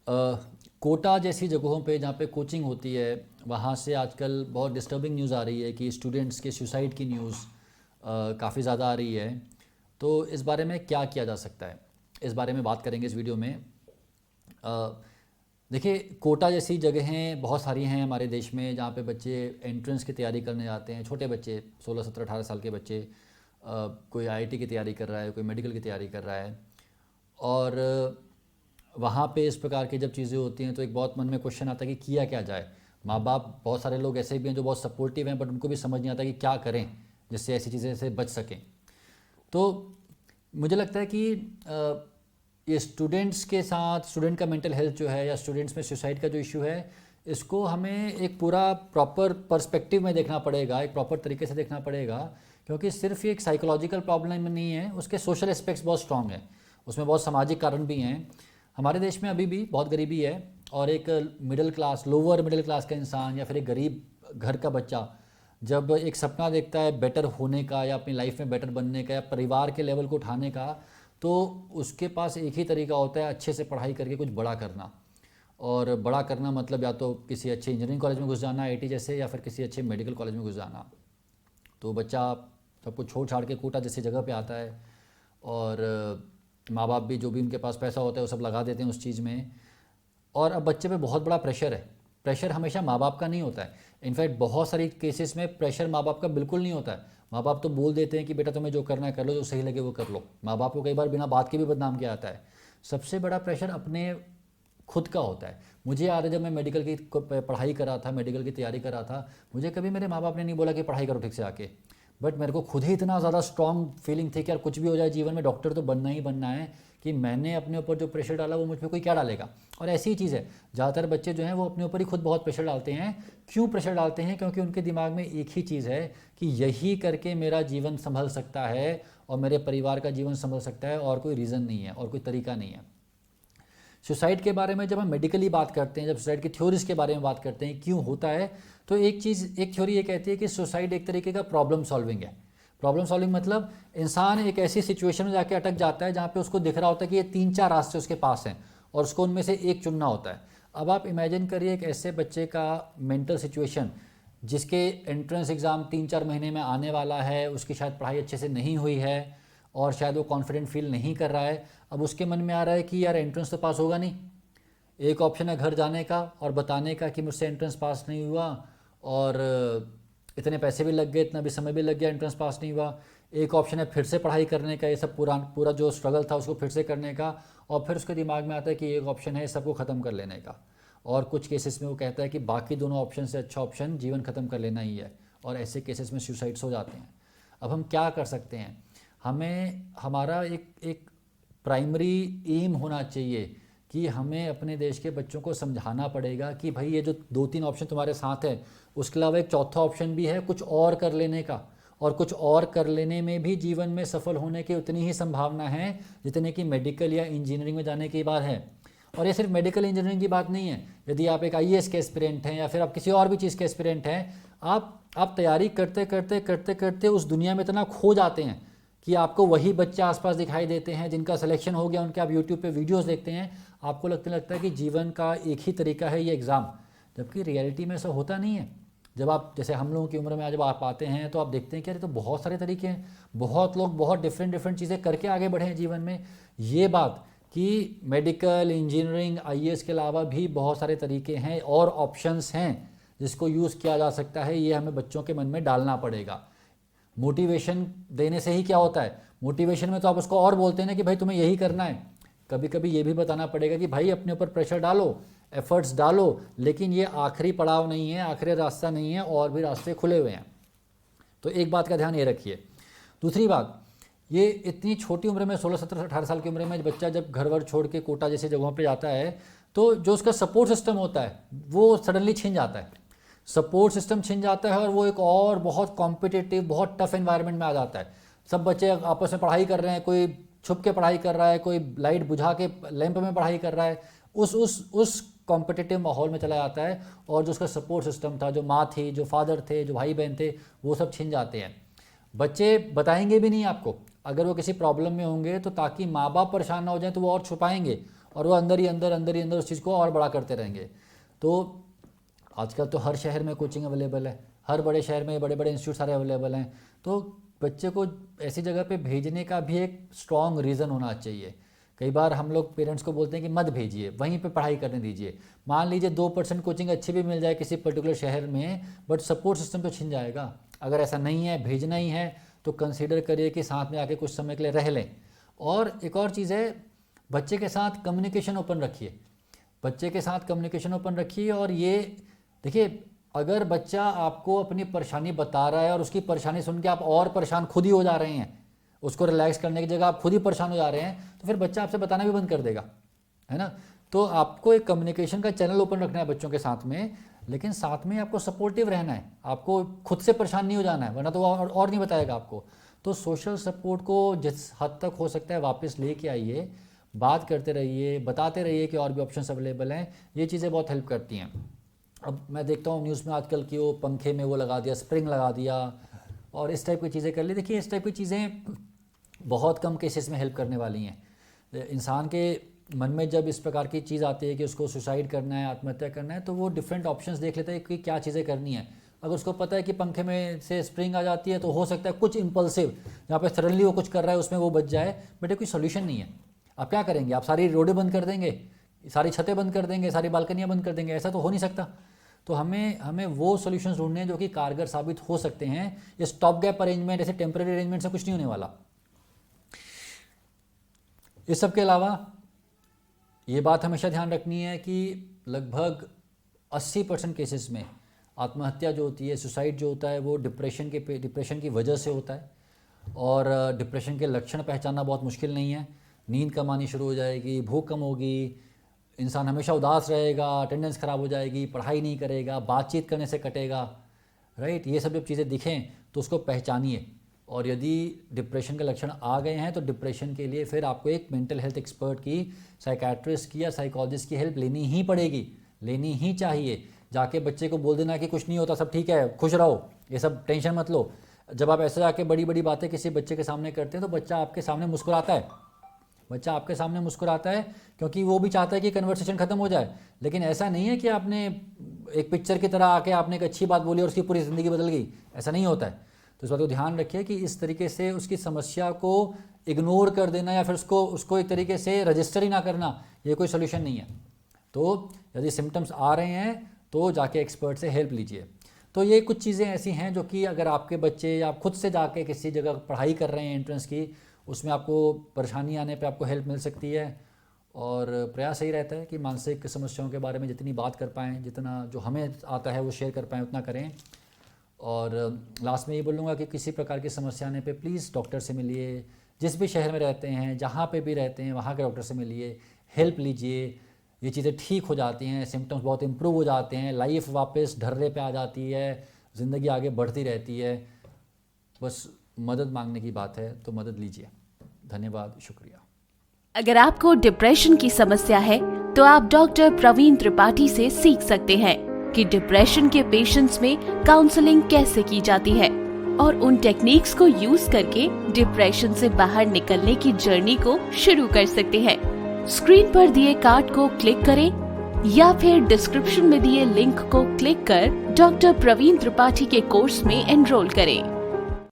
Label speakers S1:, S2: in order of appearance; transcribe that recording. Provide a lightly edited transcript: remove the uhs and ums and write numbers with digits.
S1: अ, कोटा जैसी जगहों पे जहाँ पे कोचिंग होती है, वहाँ से आजकल बहुत डिस्टर्बिंग न्यूज़ आ रही है कि स्टूडेंट्स के सुसाइड की न्यूज़ काफ़ी ज़्यादा आ रही है। तो इस बारे में क्या किया जा सकता है, इस बारे में बात करेंगे इस वीडियो में। अ, देखिए, कोटा जैसी जगहें बहुत सारी हैं हमारे देश में जहाँ पे बच्चे एंट्रेंस की तैयारी करने जाते हैं। छोटे बच्चे 16, 17, 18 साल के बच्चे, कोई आईआईटी की तैयारी कर रहा है, कोई मेडिकल की तैयारी कर रहा है। और वहाँ पे इस प्रकार की जब चीज़ें होती हैं तो एक बहुत मन में क्वेश्चन आता है कि किया क्या जाए। माँ बाप, बहुत सारे लोग ऐसे भी हैं जो बहुत सपोर्टिव हैं, बट उनको भी समझ नहीं आता कि क्या करें जिससे ऐसी चीज़ें से बच सकें। तो मुझे लगता है कि ये स्टूडेंट्स के साथ, स्टूडेंट का मेंटल हेल्थ जो है या स्टूडेंट्स में सुसाइड का जो इशू है, इसको हमें एक पूरा प्रॉपर पर्सपेक्टिव में देखना पड़ेगा, एक प्रॉपर तरीके से देखना पड़ेगा। क्योंकि सिर्फ ये एक साइकोलॉजिकल प्रॉब्लम नहीं है, उसके सोशल एस्पेक्ट्स बहुत स्ट्रॉन्ग हैं, उसमें बहुत सामाजिक कारण भी हैं। हमारे देश में अभी भी बहुत गरीबी है, और एक middle class, lower middle class का इंसान या फिर एक गरीब घर का बच्चा जब एक सपना देखता है बेटर होने का या अपनी लाइफ में बेटर बनने का या परिवार के लेवल को उठाने का, तो उसके पास एक ही तरीका होता है, अच्छे से पढ़ाई करके कुछ बड़ा करना। और बड़ा करना मतलब या तो किसी अच्छे इंजीनियरिंग कॉलेज में घुस जाना आईआईटी जैसे, या फिर किसी अच्छे मेडिकल कॉलेज में घुस जाना। तो बच्चा सब कुछ छोड़ छाड़ के कोटा जैसी जगह पे आता है, और माँ बाप भी जो भी उनके पास पैसा होता है वो सब लगा देते हैं उस चीज़ में। और अब बच्चे पे बहुत बड़ा प्रेशर है। प्रेशर हमेशा माँ बाप का नहीं होता है। इनफैक्ट बहुत सारी केसेस में प्रेशर माँ बाप का बिल्कुल नहीं होता है। माँ बाप तो बोल देते हैं कि बेटा तुम्हें जो करना है कर लो, जो सही लगे वो कर लो। माँ बाप को कई बार बिना बात के भी बदनाम किया जाता है। सबसे बड़ा प्रेशर अपने खुद का होता है। मुझे याद है जब मैं मेडिकल की पढ़ाई कर रहा था, मेडिकल की तैयारी कर रहा था, मुझे कभी मेरे माँ बाप ने नहीं बोला कि पढ़ाई करो ठीक से आके। बट मेरे को खुद ही इतना ज़्यादा स्ट्रॉन्ग फीलिंग थी कि यार कुछ भी हो जाए जीवन में, डॉक्टर तो बनना ही बनना है, कि मैंने अपने ऊपर जो प्रेशर डाला वो मुझ पर कोई क्या डालेगा। और ऐसी ही चीज़ है, ज़्यादातर बच्चे जो हैं वो अपने ऊपर ही खुद बहुत प्रेशर डालते हैं। क्यों प्रेशर डालते हैं? क्योंकि उनके दिमाग में एक ही चीज़ है कि यही करके मेरा जीवन संभल सकता है और मेरे परिवार का जीवन संभल सकता है, और कोई रीज़न नहीं है और कोई तरीका नहीं है। सुसाइड के बारे में जब हम मेडिकली बात करते हैं, जब सुसाइड की थ्योरीज के बारे में बात करते हैं क्यों होता है, तो एक थ्योरी ये कहती है कि सुसाइड एक तरीके का प्रॉब्लम सॉल्विंग है। प्रॉब्लम सॉल्विंग मतलब इंसान एक ऐसी सिचुएशन में जाके अटक जाता है जहाँ पे उसको दिख रहा होता है कि ये 3-4 रास्ते उसके पास हैं और उसको उनमें से एक चुनना होता है। अब आप इमेजिन करिए एक ऐसे बच्चे का मेंटल सिचुएशन, जिसके एंट्रेंस एग्ज़ाम 3-4 महीने में आने वाला है, उसकी शायद पढ़ाई अच्छे से नहीं हुई है और शायद वो कॉन्फिडेंट फील नहीं कर रहा है। अब उसके मन में आ रहा है कि यार एंट्रेंस तो पास होगा नहीं। एक ऑप्शन है घर जाने का और बताने का कि मुझसे एंट्रेंस पास नहीं हुआ, और इतने पैसे भी लग गए, इतना भी समय भी लग गया, एंट्रेंस पास नहीं हुआ। एक ऑप्शन है फिर से पढ़ाई करने का, ये सब पूरा पूरा जो स्ट्रगल था उसको फिर से करने का। और फिर उसके दिमाग में आता है कि एक ऑप्शन है सबको ख़त्म कर लेने का। और कुछ केसेस में वो कहता है कि बाकी दोनों ऑप्शन से अच्छा ऑप्शन जीवन ख़त्म कर लेना ही है। और ऐसे केसेस में सुसाइड्स हो जाते हैं। अब हम क्या कर सकते हैं? हमें हमारा एक एक प्राइमरी एम होना चाहिए कि हमें अपने देश के बच्चों को समझाना पड़ेगा कि भाई ये जो 2-3 ऑप्शन तुम्हारे साथ है, उसके अलावा एक चौथा ऑप्शन भी है कुछ और कर लेने का। और कुछ और कर लेने में भी जीवन में सफल होने की उतनी ही संभावना है जितने कि मेडिकल या इंजीनियरिंग में जाने की बात है। और ये सिर्फ मेडिकल इंजीनियरिंग की बात नहीं है। यदि आप एक आईएएस के एस्पिरेंट हैं या फिर आप किसी और भी चीज़ के एस्पिरेंट हैं, आप तैयारी करते करते करते करते उस दुनिया में इतना खो जाते हैं कि आपको वही बच्चे आसपास दिखाई देते हैं जिनका सिलेक्शन हो गया, उनके आप यूट्यूब पे वीडियोस देखते हैं, आपको लगता है कि जीवन का एक ही तरीका है ये एग्ज़ाम। जबकि रियलिटी में ऐसा होता नहीं है। जब आप, जैसे हम लोगों की उम्र में जब आप आते हैं तो आप देखते हैं कि अरे तो बहुत सारे तरीके हैं, बहुत लोग बहुत डिफरेंट डिफरेंट चीज़ें करके आगे बढ़े हैं जीवन में। ये बात कि मेडिकल, इंजीनियरिंग, आईएएस के अलावा भी बहुत सारे तरीके हैं और ऑप्शंस हैं जिसको यूज़ किया जा सकता है, ये हमें बच्चों के मन में डालना पड़ेगा। मोटिवेशन देने से ही क्या होता है? मोटिवेशन में तो आप उसको और बोलते हैं ना कि भाई तुम्हें यही करना है। कभी कभी ये भी बताना पड़ेगा कि भाई अपने ऊपर प्रेशर डालो, एफर्ट्स डालो, लेकिन ये आखिरी पड़ाव नहीं है, आखिरी रास्ता नहीं है, और भी रास्ते खुले हुए हैं। तो एक बात का ध्यान ये रखिए। दूसरी बात, ये इतनी छोटी उम्र में 16, 17, 18 साल की उम्र में बच्चा जब घर वर छोड़ के कोटा जैसी जगहों पे जाता है, तो जो उसका सपोर्ट सिस्टम होता है वो सडनली छिन जाता है। सपोर्ट सिस्टम छिन जाता है और वो एक और बहुत कॉम्पिटिटिव, बहुत टफ एनवायरनमेंट में आ जाता है। सब बच्चे आपस में पढ़ाई कर रहे हैं, कोई छुप के पढ़ाई कर रहा है, कोई लाइट बुझा के लैंप में पढ़ाई कर रहा है। उस कॉम्पिटिटिव माहौल में चला जाता है, और जो उसका सपोर्ट सिस्टम था, जो माँ थी, जो फादर थे, जो भाई बहन थे, वो सब छिन जाते हैं। बच्चे बताएंगे भी नहीं आपको। अगर वो किसी प्रॉब्लम में होंगे तो ताकि माँ बाप परेशान ना हो जाए तो वो और छुपाएंगे, और वो अंदर ही अंदर उस चीज़ को और बड़ा करते रहेंगे। तो आजकल तो हर शहर में कोचिंग अवेलेबल है, हर बड़े शहर में बड़े बड़े इंस्टीट्यूट सारे अवेलेबल हैं। तो बच्चे को ऐसी जगह पे भेजने का भी एक स्ट्रॉन्ग रीज़न होना चाहिए। कई बार हम लोग पेरेंट्स को बोलते हैं कि मत भेजिए, वहीं पे पढ़ाई करने दीजिए। मान लीजिए 2% कोचिंग अच्छी भी मिल जाए किसी पर्टिकुलर शहर में, बट सपोर्ट सिस्टम तो छिन जाएगा। अगर ऐसा नहीं है, भेजना ही है, तो कंसीडर करिए कि साथ में आके कुछ समय के लिए रह लें। और एक और चीज़ है, बच्चे के साथ कम्युनिकेशन ओपन रखिए, बच्चे के साथ कम्युनिकेशन ओपन रखिए। और ये देखिए, अगर बच्चा आपको अपनी परेशानी बता रहा है और उसकी परेशानी सुन के आप और परेशान खुद ही हो जा रहे हैं, उसको रिलैक्स करने की जगह आप खुद ही परेशान हो जा रहे हैं, तो फिर बच्चा आपसे बताना भी बंद कर देगा, है ना। तो आपको एक कम्युनिकेशन का चैनल ओपन रखना है बच्चों के साथ में, लेकिन साथ में आपको सपोर्टिव रहना है, आपको खुद से परेशान नहीं हो जाना है, वरना तो और नहीं बताएगा आपको। तो सोशल सपोर्ट को जिस हद तक हो सकता है वापस लेके आइए, बात करते रहिए, बताते रहिए कि और भी ऑप्शंस अवेलेबल हैं। ये चीज़ें बहुत हेल्प करती हैं। अब मैं देखता हूँ न्यूज़ में आजकल कि वो पंखे में वो लगा दिया, स्प्रिंग लगा दिया और इस टाइप की चीज़ें कर ली। देखिए, इस टाइप की चीज़ें बहुत कम केसेस में हेल्प करने वाली हैं। इंसान के मन में जब इस प्रकार की चीज़ आती है कि उसको सुसाइड करना है, आत्महत्या करना है, तो वो डिफरेंट ऑप्शंस देख लेता है कि क्या चीज़ें करनी है। अगर उसको पता है कि पंखे में से स्प्रिंग आ जाती है, तो हो सकता है कुछ इम्पल्सिव जहाँ पे सडनली वो कुछ कर रहा है उसमें वो बच जाए, बट ये कोई सोल्यूशन नहीं है। आप क्या करेंगे? आप सारी रोडें बंद कर देंगे, सारी छतें बंद कर देंगे, सारी बालकनियाँ बंद कर देंगे? ऐसा तो हो नहीं सकता। तो हमें वो सॉल्यूशंस ढूंढने हैं जो कि कारगर साबित हो सकते हैं। ये स्टॉप गैप अरेंजमेंट, ऐसे टेम्पररी अरेंजमेंट से कुछ नहीं होने वाला। इस सब के अलावा ये बात हमेशा ध्यान रखनी है कि लगभग 80% केसेस में आत्महत्या जो होती है, सुसाइड जो होता है, वो डिप्रेशन की वजह से होता है। और डिप्रेशन के लक्षण पहचानना बहुत मुश्किल नहीं है। नींद कम आनी शुरू हो जाएगी, भूख कम होगी, इंसान हमेशा उदास रहेगा, अटेंडेंस ख़राब हो जाएगी, पढ़ाई नहीं करेगा, बातचीत करने से कटेगा, राइट। ये सब जब चीज़ें दिखें तो उसको पहचानिए। और यदि डिप्रेशन के लक्षण आ गए हैं तो डिप्रेशन के लिए फिर आपको एक मेंटल हेल्थ एक्सपर्ट की, साइकेट्रिस्ट की या साइकोलॉजिस्ट की हेल्प लेनी ही पड़ेगी, लेनी ही चाहिए। जाके बच्चे को बोल देना कि कुछ नहीं होता, सब ठीक है, खुश रहो, ये सब टेंशन मत लो। जब आप ऐसे जाके बड़ी बड़ी बातें किसी बच्चे के सामने करते हैं तो बच्चा आपके सामने मुस्कुराता है, बच्चा आपके सामने मुस्कुराता है क्योंकि वो भी चाहता है कि कन्वर्सेशन ख़त्म हो जाए। लेकिन ऐसा नहीं है कि आपने एक पिक्चर की तरह आके आपने एक अच्छी बात बोली और उसकी पूरी ज़िंदगी बदल गई, ऐसा नहीं होता है। तो इस बात को ध्यान रखिए कि इस तरीके से उसकी समस्या को इग्नोर कर देना या फिर उसको एक तरीके से रजिस्टर ही ना करना, ये कोई सोल्यूशन नहीं है। तो यदि सिम्टम्स आ रहे हैं तो जाके एक्सपर्ट से हेल्प लीजिए। तो ये कुछ चीज़ें ऐसी हैं जो कि अगर आपके बच्चे या आप खुद से जाके किसी जगह पढ़ाई कर रहे हैं एंट्रेंस की, उसमें आपको परेशानी आने पे आपको हेल्प मिल सकती है। और प्रयास यही रहता है कि मानसिक समस्याओं के बारे में जितनी बात कर पाएँ, जितना जो हमें आता है वो शेयर कर पाएँ, उतना करें। और लास्ट में ये बोलूँगा कि किसी प्रकार की समस्या आने पे प्लीज़ डॉक्टर से मिलिए। जिस भी शहर में रहते हैं, जहाँ पे भी रहते हैं, वहाँ के डॉक्टर से मिलिए, हेल्प लीजिए। ये चीज़ें ठीक हो जाती हैं, सिम्टम्स बहुत इम्प्रूव हो जाते हैं, लाइफ वापस ढर्रे पे आ जाती है, ज़िंदगी आगे बढ़ती रहती है। बस मदद मांगने की बात है तो मदद लीजिए। धन्यवाद, शुक्रिया।
S2: अगर आपको डिप्रेशन की समस्या है तो आप डॉक्टर प्रवीण त्रिपाठी से सीख सकते हैं कि डिप्रेशन के पेशेंट्स में काउंसलिंग कैसे की जाती है और उन टेक्निक्स को यूज करके डिप्रेशन से बाहर निकलने की जर्नी को शुरू कर सकते हैं। स्क्रीन पर दिए कार्ड को क्लिक करें या फिर डिस्क्रिप्शन में दिए लिंक को क्लिक कर डॉक्टर प्रवीण त्रिपाठी के कोर्स में एनरोल करें।